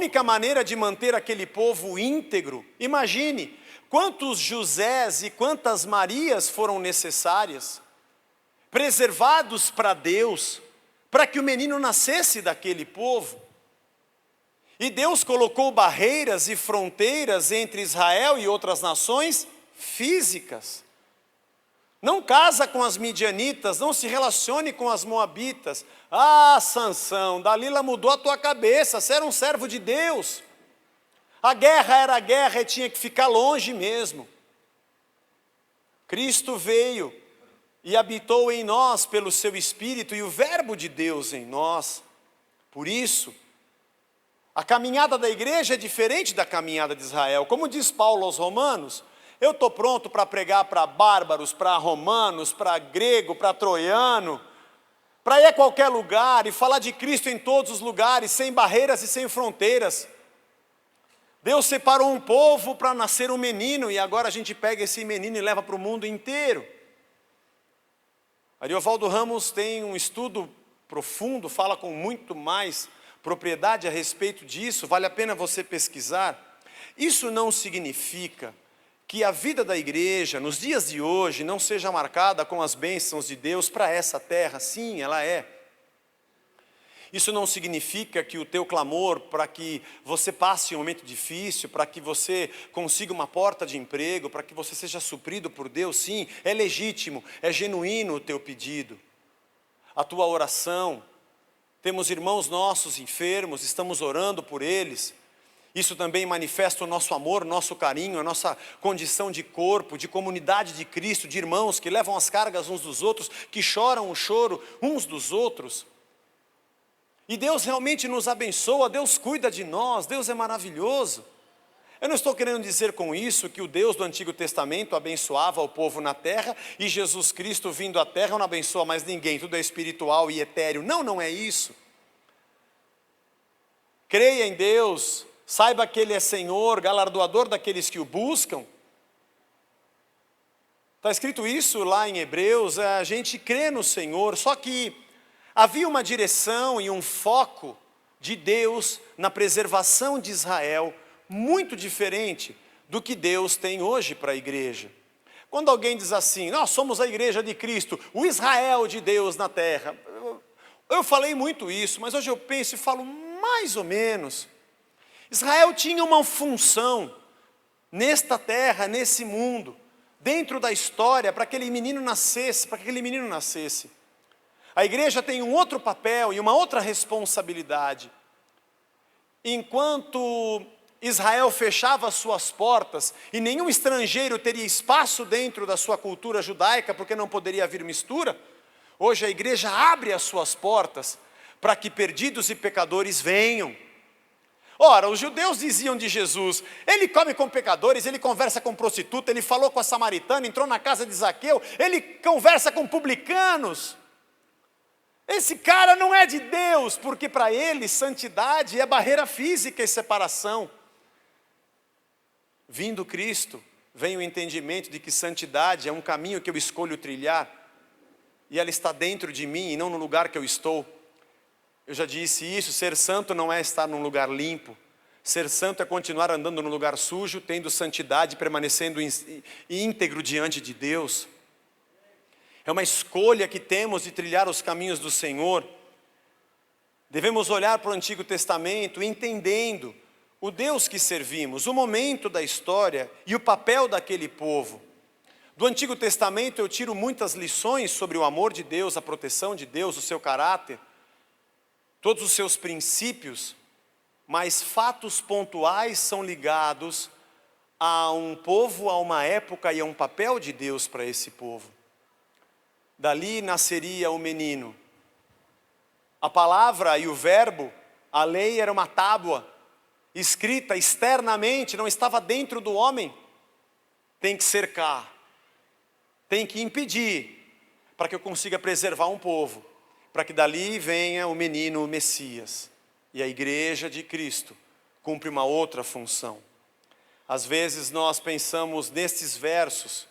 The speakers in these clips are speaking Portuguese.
única maneira de manter aquele povo íntegro, imagine, quantos Josés e quantas Marias foram necessárias, preservados para Deus, para que o menino nascesse daquele povo. E Deus colocou barreiras e fronteiras entre Israel e outras nações físicas. Não casa com as midianitas, não se relacione com as moabitas. Ah, Sansão, Dalila mudou a tua cabeça, você era um servo de Deus. A guerra era guerra e tinha que ficar longe mesmo. Cristo veio e habitou em nós pelo seu Espírito e o verbo de Deus em nós. Por isso, a caminhada da igreja é diferente da caminhada de Israel. Como diz Paulo aos Romanos, eu estou pronto para pregar para bárbaros, para romanos, para grego, para troiano, para ir a qualquer lugar e falar de Cristo em todos os lugares, sem barreiras e sem fronteiras. Deus separou um povo para nascer um menino e agora a gente pega esse menino e leva para o mundo inteiro. Ariovaldo Ramos tem um estudo profundo, fala com muito mais propriedade a respeito disso, vale a pena você pesquisar. Isso não significa que a vida da igreja, nos dias de hoje, não seja marcada com as bênçãos de Deus para essa terra. Sim, ela é. Isso não significa que o teu clamor para que você passe um momento difícil, para que você consiga uma porta de emprego, para que você seja suprido por Deus. Sim, é legítimo, é genuíno o teu pedido, a tua oração. Temos irmãos nossos enfermos, estamos orando por eles. Isso também manifesta o nosso amor, o nosso carinho, a nossa condição de corpo, de comunidade de Cristo, de irmãos que levam as cargas uns dos outros, que choram o choro uns dos outros. E Deus realmente nos abençoa, Deus cuida de nós, Deus é maravilhoso. Eu não estou querendo dizer com isso que o Deus do Antigo Testamento abençoava o povo na terra e Jesus Cristo vindo à terra não abençoa mais ninguém, tudo é espiritual e etéreo. Não, não é isso. Creia em Deus, saiba que Ele é Senhor, galardoador daqueles que o buscam. Está escrito isso lá em Hebreus, a gente crê no Senhor, só que havia uma direção e um foco de Deus na preservação de Israel, muito diferente do que Deus tem hoje para a igreja. Quando alguém diz assim, nós somos a igreja de Cristo, o Israel de Deus na terra. Eu falei muito isso, mas hoje eu penso e falo mais ou menos. Israel tinha uma função nesta terra, nesse mundo, dentro da história, para que aquele menino nascesse, A igreja tem um outro papel e uma outra responsabilidade. Enquanto Israel fechava as suas portas e nenhum estrangeiro teria espaço dentro da sua cultura judaica, porque não poderia haver mistura, hoje a igreja abre as suas portas para que perdidos e pecadores venham. Ora, os judeus diziam de Jesus, ele come com pecadores, ele conversa com prostituta, ele falou com a samaritana, entrou na casa de Zaqueu, ele conversa com publicanos. Esse cara não é de Deus, porque para ele santidade é barreira física e separação. Vindo Cristo, vem o entendimento de que santidade é um caminho que eu escolho trilhar, e ela está dentro de mim e não no lugar que eu estou. Eu já disse isso, ser santo não é estar num lugar limpo. Ser santo é continuar andando num lugar sujo, tendo santidade, permanecendo íntegro diante de Deus. É uma escolha que temos de trilhar os caminhos do Senhor. Devemos olhar para o Antigo Testamento, entendendo o Deus que servimos, o momento da história e o papel daquele povo. Do Antigo Testamento eu tiro muitas lições sobre o amor de Deus, a proteção de Deus, o seu caráter, todos os seus princípios, mas fatos pontuais são ligados a um povo, a uma época e a um papel de Deus para esse povo. Dali nasceria o menino. A palavra e o verbo, a lei era uma tábua, escrita externamente, não estava dentro do homem. Tem que cercar, tem que impedir, para que eu consiga preservar um povo, para que dali venha o menino, o Messias. E a igreja de Cristo cumpre uma outra função. Às vezes nós pensamos nestes versos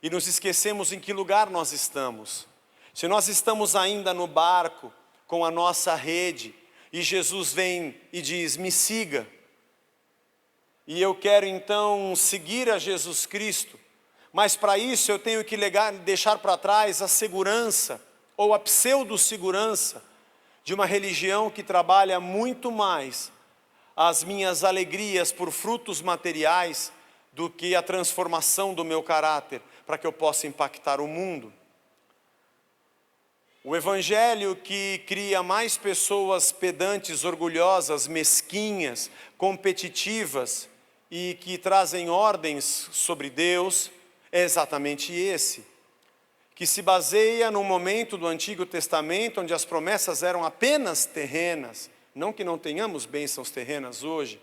e nos esquecemos em que lugar nós estamos. Se nós estamos ainda no barco, com a nossa rede, E Jesus vem e diz: me siga. E eu quero então seguir a Jesus Cristo, mas para isso eu tenho que deixar para trás a segurança, ou a pseudo-segurança, de uma religião que trabalha muito mais as minhas alegrias por frutos materiais do que a transformação do meu caráter, para que eu possa impactar o mundo. O evangelho que cria mais pessoas pedantes, orgulhosas, mesquinhas, competitivas e que trazem ordens sobre Deus é exatamente esse, que se baseia no momento do Antigo Testamento onde as promessas eram apenas terrenas, não que não tenhamos bênçãos terrenas hoje,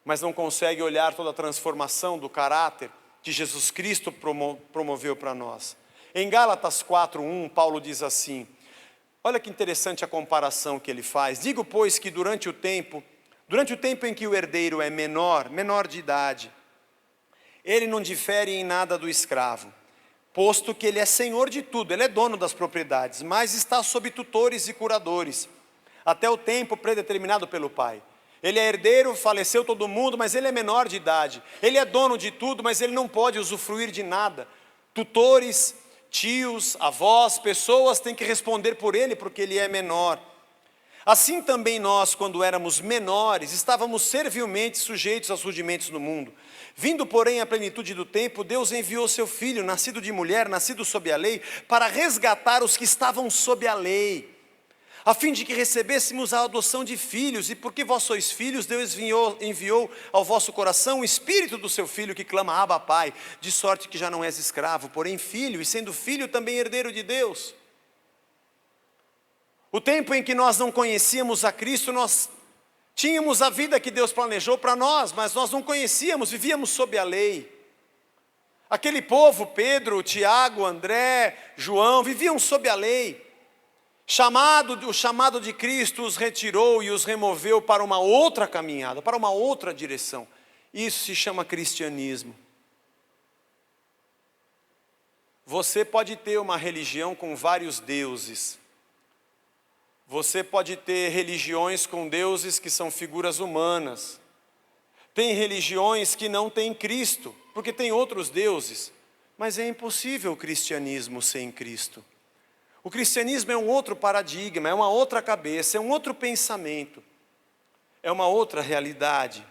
mas não consegue olhar toda a transformação do caráter que Jesus Cristo promoveu para nós. Em Gálatas 4:1, Paulo diz assim, olha que interessante a comparação que ele faz: digo, pois, que durante o tempo em que o herdeiro é menor de idade, ele não difere em nada do escravo, posto que ele é senhor de tudo, ele é dono das propriedades, mas está sob tutores e curadores, até o tempo predeterminado pelo Pai. Ele é herdeiro, faleceu todo mundo, mas ele é menor de idade. Ele é dono de tudo, mas ele não pode usufruir de nada. Tutores, tios, avós, pessoas têm que responder por ele, porque ele é menor. Assim também nós, quando éramos menores, estávamos servilmente sujeitos aos rudimentos do mundo. Vindo, porém, à plenitude do tempo, Deus enviou seu Filho, nascido de mulher, nascido sob a lei, para resgatar os que estavam sob a lei, a fim de que recebêssemos a adoção de filhos. E porque vós sois filhos, Deus enviou ao vosso coração o Espírito do seu Filho, que clama: Abba, Pai, de sorte que já não és escravo, porém filho, e sendo filho também herdeiro de Deus. O tempo em que nós não conhecíamos a Cristo, nós tínhamos a vida que Deus planejou para nós, mas nós não conhecíamos, vivíamos sob a lei. Aquele povo, Pedro, Tiago, André, João, viviam sob a lei. O chamado de Cristo os retirou e os removeu para uma outra caminhada, para uma outra direção. Isso se chama cristianismo. Você pode ter uma religião com vários deuses. Você pode ter religiões com deuses que são figuras humanas. Tem religiões que não têm Cristo, porque tem outros deuses. Mas é impossível o cristianismo sem Cristo. O cristianismo é um outro paradigma, é uma outra cabeça, é um outro pensamento, é uma outra realidade.